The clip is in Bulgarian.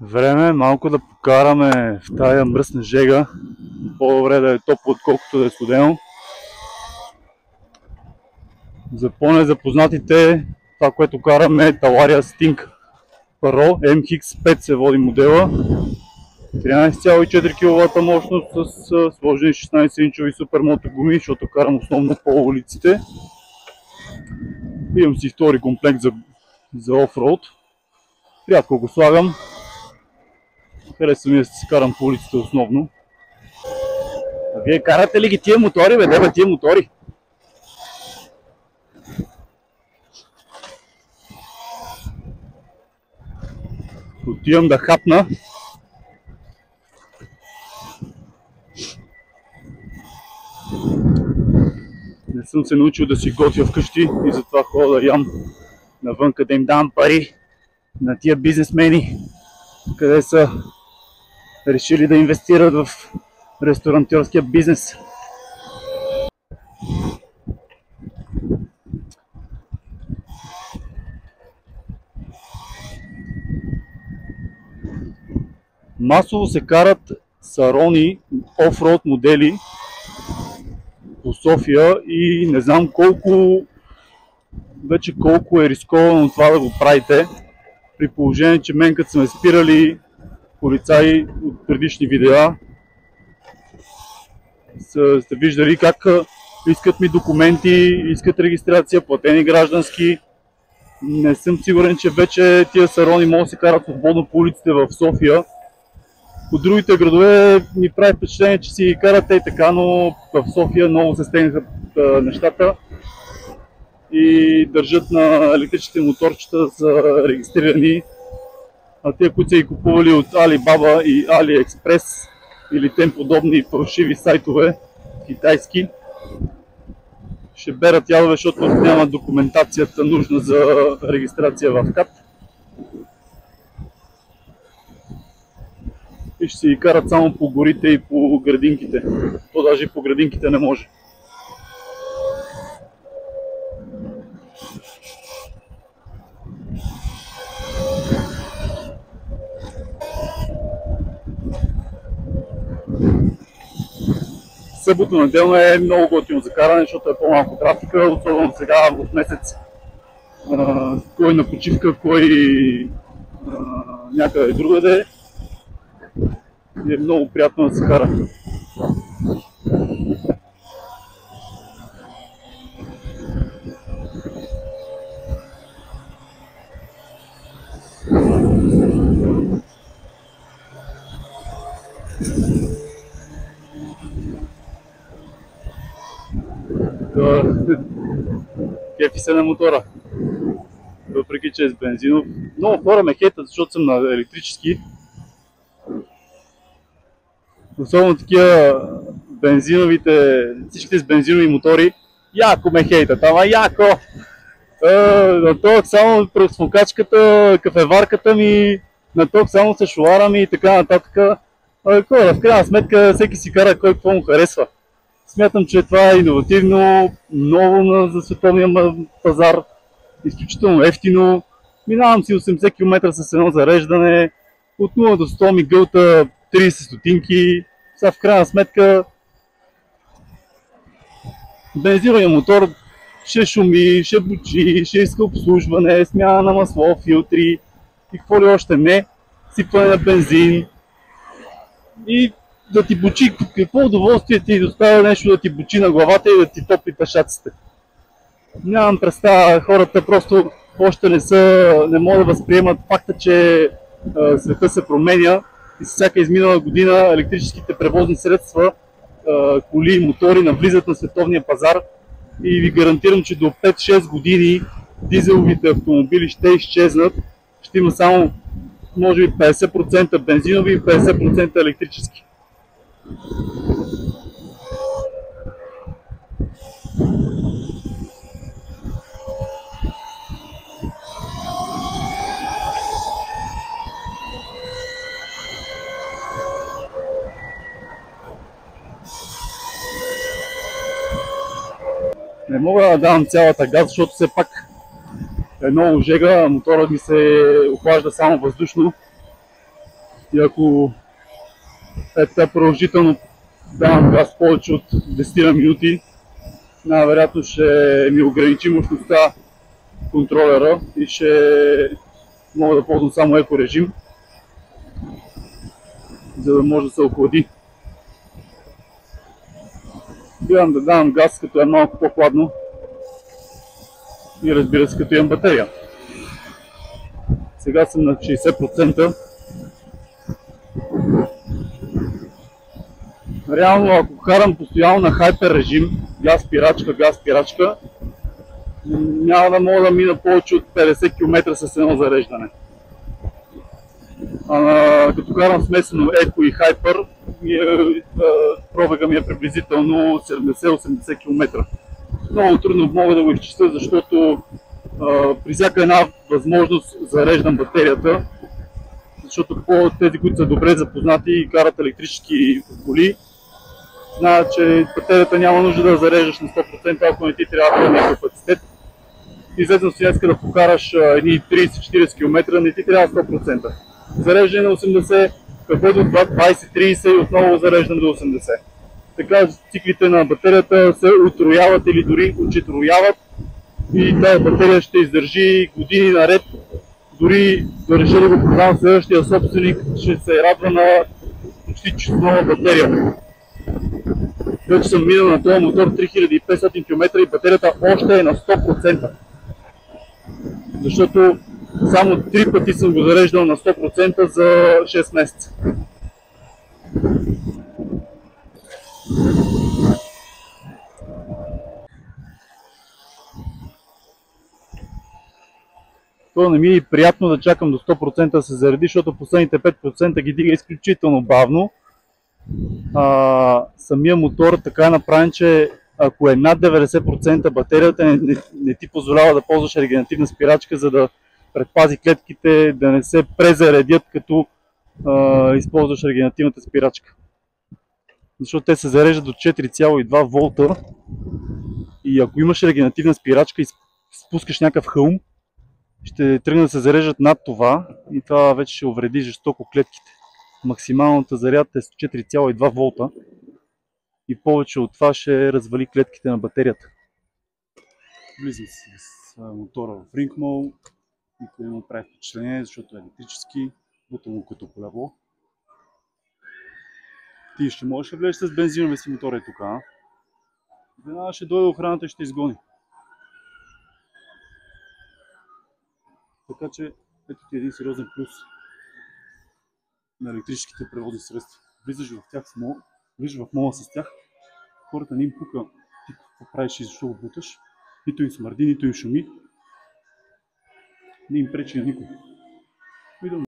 Време е малко да покараме в тая мръсна жега. По-добре да е топло, отколкото да е студено. За по-незапознатите, това, което караме е Talaria Sting Pro MX5 се води модела. 13,4 кВт мощност с сложени 16-инчови супермото гуми, защото карам основно по улиците. Имам си втори комплект за офроуд. Рядко го слагам. Харесва ми да се карам по улиците основно. А вие карате ли ги тия мотори, бе? Деба тия мотори? Отивам да хапна. Не съм се научил да си готвя вкъщи и затова ходя да ям навън, къде им давам пари на тия бизнесмени, къде са решили да инвестират в ресторантьорския бизнес. Масово се карат Сарони офроуд модели по София и не знам колко е рисковано това да го правите, при положение, че мен като сме спирали полицаи от предишни видеа, сте виждали как искат ми документи, искат регистрация, платени граждански. Не съм сигурен, че вече тия Сарони могат да се карат свободно по улиците в София. По другите градове ми прави впечатление, че си карат и така, но в София много се стегнаха нещата и държат на електричните моторчета да са регистрирани. А те, които са ги купували от Alibaba и AliExpress или тем подобни фалшиви сайтове китайски, ще берат ядове, защото няма документацията нужна за регистрация в КАТ. И ще си карат само по горите и по градинките. То даже и по градинките не може. Събота-неделна е много готино за каране, защото е по-малко трафика, особено сега в месец. Кой на почивка, кой някъде другаде. И е много приятно да се кара. Кефи се на мотора. Въпреки че е с бензинов. Много хора ме хейтат, защото съм на електрически. Особено такива бензиновите, всичките с бензинови мотори, яко ме хейтат, ама яко! На ток само пръсмокачката, кафеварката ми, на ток само с шуара ми и така нататък. В крайна сметка всеки си кара кой какво му харесва. Смятам, че това е иновативно, ново за световния пазар, изключително ефтино. Минавам си 80 км с едно зареждане, от 0 до 100 ми гълта 30 стотинки. Сега в крайна сметка бензиновия мотор ще шуми, ще бучи, ще иска обслужване, смяна на масло, филтри и какво ли още не, сипване на бензин. И да ти бучи, какво удоволствие ти доставя нещо да ти бучи на главата и да ти топли пешаците. Нямам представа, хората просто още не могат да възприемат факта, че света се променя и с всяка изминала година електрическите превозни средства, коли и мотори навлизат на световния пазар и ви гарантирам, че до 5-6 години дизеловите автомобили ще изчезнат. Ще има само може би 50% бензинови и 50% електрически. Не мога да давам цялата газ, защото все пак е много жега, моторът ми се охлажда само въздушно. И ако е така продължително давам газ повече от 10 минути, най-вероятно ще ми ограничи мощността контролера и ще мога да ползвам само еко режим, за да може да се охлади. Гледам да давам газ, като е малко по-хладно и разбира се, като имам батерия. Сега съм на 60%. Реално, ако карам постоянно на хайпер режим, газ спирачка, няма да мога да мина повече от 50 км с едно зареждане. Като карам смесено еко и хайпер, пробега ми е приблизително 70-80 км. Много трудно мога да го изчисля, защото при всяка една възможност зареждам батерията, защото тези, които са добре запознати и карат електрически коли, знаят, че батерията няма нужда да зареждаш на 100%, ако не ти трябва пълния капацитет. Известно си днеска да покараш едни 30-40 км, не ти трябва 100%. Зареждане на 80, каквото 20-30 и отново зареждам до 80. Така циклите на батерията се утрояват или дори учетрояват и тази батерия ще издържи години наред. Дори да реша да го продавам, следващия собственик ще се радва на почти числова батерия. Вече съм минал на този мотор 3500 км и батерията още е на 100%. Защото само 3 пъти съм го зареждал на 100% за 6 месеца. То не ми е приятно да чакам до 100% да се зареди, защото последните 5% ги дига изключително бавно. Самия мотор така е направен, че ако е над 90% батерията не ти позволява да ползваш регенеративна спирачка, за да предпази клетките да не се презаредят, като използваш регенеративната спирачка. Защото те се зареждат до 4,2 волта и ако имаш регенеративна спирачка и спускаш някакъв хълм, ще тръгне да се зареждат над това и това вече ще увреди жестоко клетките. Максималната заряд е 4,2 волта и повече от това ще развали клетките на батерията. Влизам с мотора в Рингмол, никой не му прави впечатление, защото е електрически, бутам му като колело. Ти ще можеш да влезеш с бензиновия си мотор тук, а? Веднага ще дойде охраната и ще изгони. Така че ето ти един сериозен плюс на електрическите превозни средства. Влизаш в тях с мола, влизаш в мола с тях, хората не им пука ти какво правиш и защо го буташ, нито им смърди, нито им шуми, не им пречи на никой.